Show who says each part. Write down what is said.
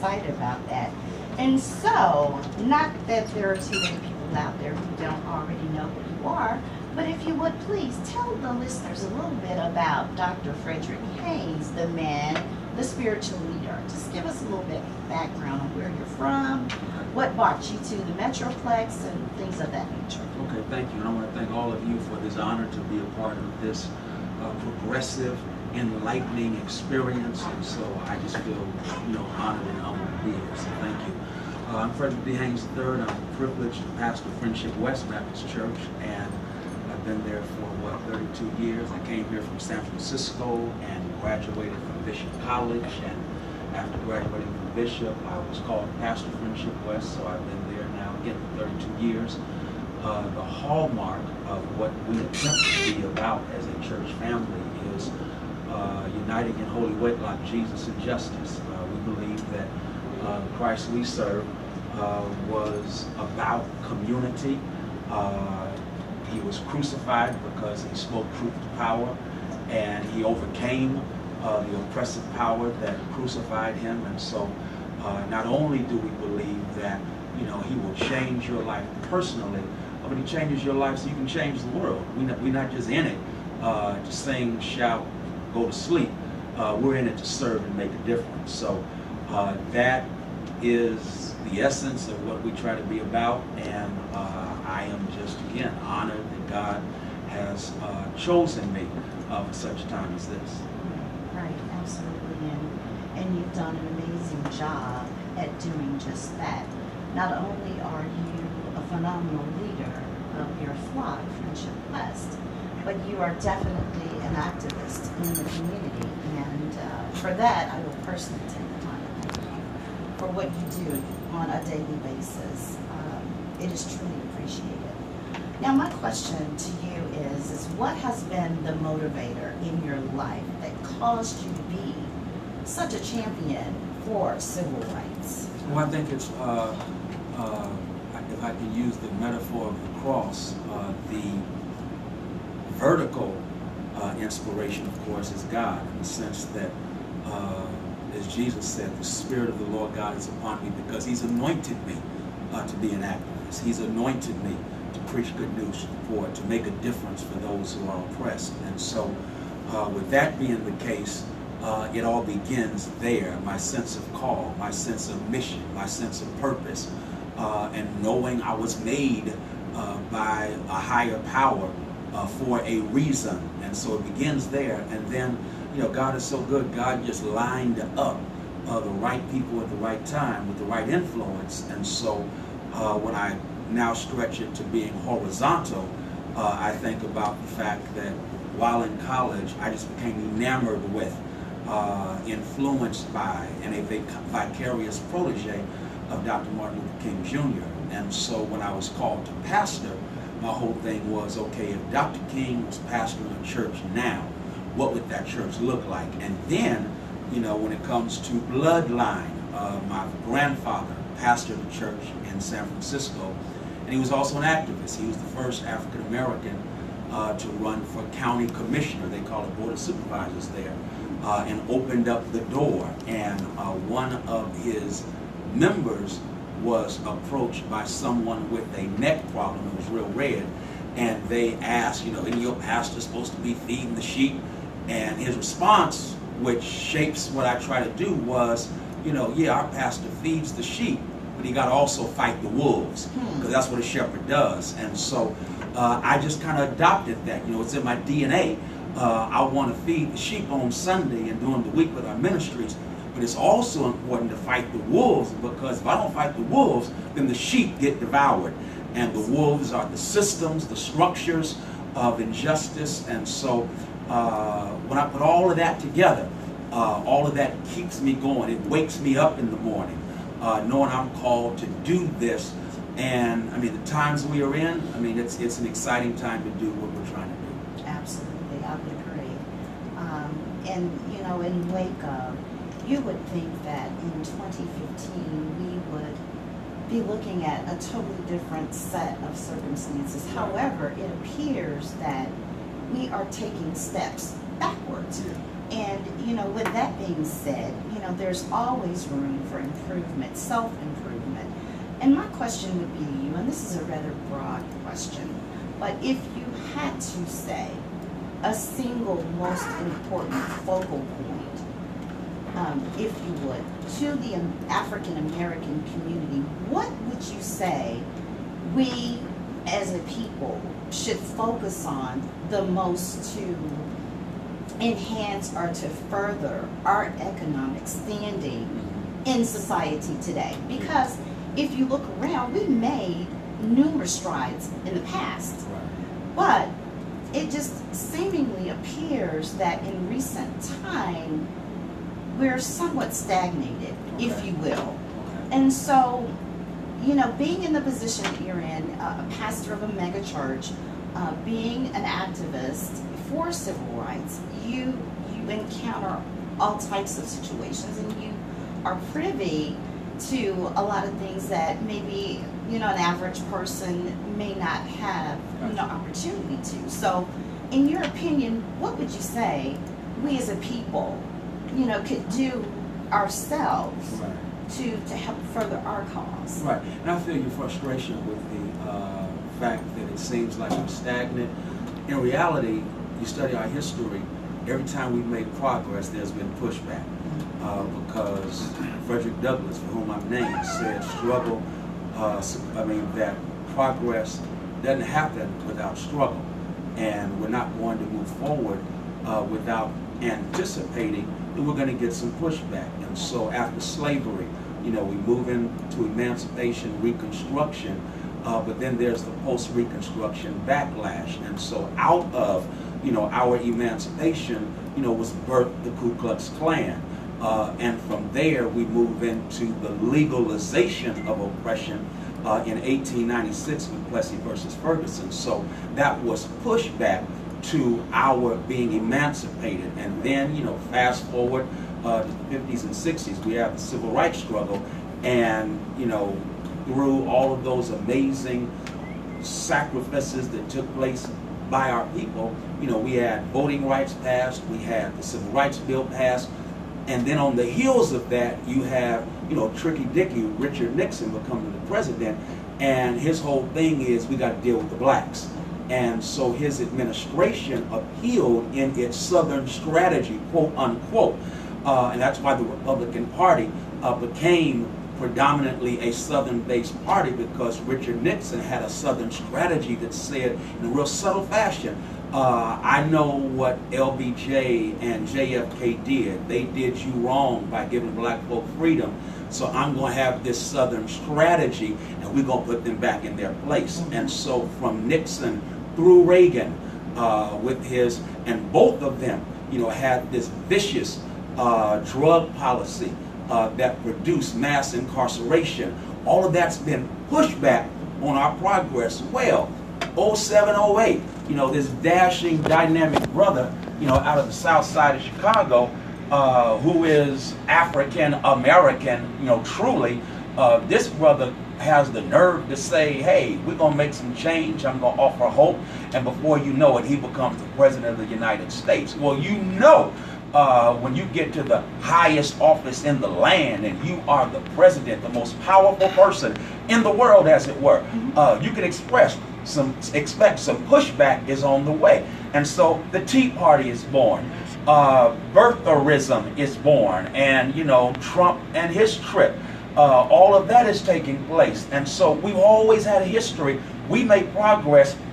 Speaker 1: excited about that. And so, not that there are too many people out there who don't already know who you are, but if you would please tell the listeners a little bit about Dr. Freddy Haynes, the man, the spiritual leader. Just give us a little bit of background on where you're from, what brought you to the Metroplex, and things of that nature.
Speaker 2: Okay, thank you. And I want to thank all of you for this honor to be a part of this progressive, enlightening experience. And so I just feel, honored and humbled to be here. So thank you. I'm Freddy Haynes III. I'm privileged to pastor Friendship West Baptist Church, and I've been there for 32 years. I came here from San Francisco and graduated from Bishop College. And after graduating from Bishop, I was called to pastor Friendship West, so I've been there now again for 32 years. The hallmark of what we attempt to be about as a church family is uniting in holy wedlock, Jesus and justice. We believe that the Christ we serve was about community. He was crucified because he spoke truth to power, and he overcame the oppressive power that crucified him. And so not only do we believe that he will change your life personally, but he changes your life so you can change the world. We're not just in it to sing, shout, go to sleep. We're in it to serve and make a difference. So that is the essence of what we try to be about, and I am just, again, honored that God has chosen me for such a time as this.
Speaker 1: Right, absolutely, and you've done an amazing job at doing just that. Not only are you a phenomenal leader of your flock, Friendship West, but you are definitely an activist in the community, and for that I will personally take the time to thank you for what you do on a daily basis. It is truly appreciated. Now my question to you is what has been the motivator in your life that caused you to be such a champion for civil rights?
Speaker 2: Well, I think it's, if I can use the metaphor of the cross, the vertical inspiration, of course, is God, in the sense that, as Jesus said, the Spirit of the Lord God is upon me because He's anointed me to be an activist. He's anointed me to preach good news to the poor, to make a difference for those who are oppressed. And so, with that being the case, it all begins there. My sense of call, my sense of mission, my sense of purpose, and knowing I was made by a higher power for a reason. And so it begins there. And then, God is so good. God just lined up the right people at the right time with the right influence. And so when I now stretch it to being horizontal, I think about the fact that while in college, I just became enamored with, influenced by, and a vicarious protege of Dr. Martin Luther King Jr. And so when I was called to pastor, my whole thing was, okay, if Dr. King was pastoring a church now, what would that church look like? And then, when it comes to bloodline, my grandfather pastored a church in San Francisco, and he was also an activist. He was the first African American to run for county commissioner. They call it Board of Supervisors there, and opened up the door. And one of his members was approached by someone with a neck problem. It was real red. And they asked, isn't your pastor supposed to be feeding the sheep? And his response, which shapes what I try to do, was, yeah, our pastor feeds the sheep, but he got to also fight the wolves, because that's what a shepherd does. And so I just kind of adopted that. It's in my DNA. I want to feed the sheep on Sunday and during the week with our ministries. But it's also important to fight the wolves, because if I don't fight the wolves, then the sheep get devoured. And the wolves are the systems, the structures of injustice. And so when I put all of that together, all of that keeps me going. It wakes me up in the morning, knowing I'm called to do this. And the times we are in, it's an exciting time to do what we're trying to do.
Speaker 1: Absolutely, I would agree. And in wake of, you would think that in 2015 we would be looking at a totally different set of circumstances. However, it appears that we are taking steps backwards. And, with that being said, there's always room for improvement, self-improvement. And my question would be to you, and this is a rather broad question, but if you had to say a single most important focal point, if you would, to the African American community, what would you say we as a people should focus on the most to enhance or to further our economic standing in society today? Because if you look around, we made numerous strides in the past, but it just seemingly appears that in recent time we're somewhat stagnated, if you will. And so, being in the position that you're in, a pastor of a mega church, being an activist for civil rights, you encounter all types of situations, and you are privy to a lot of things that maybe an average person may not have opportunity to. So, in your opinion, what would you say we as a people, could do ourselves to help further our cause?
Speaker 2: Right, and I feel your frustration with the fact that it seems like we're stagnant. In reality, you study our history, every time we've made progress, there's been pushback. Because Frederick Douglass, for whom I'm named, said that progress doesn't happen without struggle. And we're not going to move forward without anticipating that we're going to get some pushback. And so after slavery, we move into emancipation, Reconstruction, but then there's the post-Reconstruction backlash. And so out of, our emancipation, was birthed the Ku Klux Klan. And from there, we move into the legalization of oppression in 1896 with Plessy versus Ferguson. So that was pushback to our being emancipated. And then, fast forward to the 50s and 60s, we have the civil rights struggle. And, through all of those amazing sacrifices that took place by our people, we had voting rights passed, we had the civil rights bill passed, and then on the heels of that, you have, Tricky Dicky, Richard Nixon becoming the president, and his whole thing is we got to deal with the blacks. And so his administration appealed in its Southern strategy, quote unquote, and that's why the Republican Party became predominantly a Southern-based party, because Richard Nixon had a Southern strategy that said, in a real subtle fashion, I know what LBJ and JFK did. They did you wrong by giving black folk freedom. So I'm going to have this Southern strategy, and we're going to put them back in their place. And so from Nixon through Reagan, with his, and both of them, had this vicious drug policy that produced mass incarceration. All of that's been pushed back on our progress. Well, 07, 08, this dashing, dynamic brother, out of the south side of Chicago, who is African American, truly, this brother has the nerve to say, hey, we're going to make some change, I'm going to offer hope, and before you know it, he becomes the President of the United States. Well, when you get to the highest office in the land and you are the president, the most powerful person in the world, as it were, you can expect some pushback is on the way. And so the Tea Party is born, birtherism is born, and Trump and his trip, all of that is taking place. And so we've always had a history. We make progress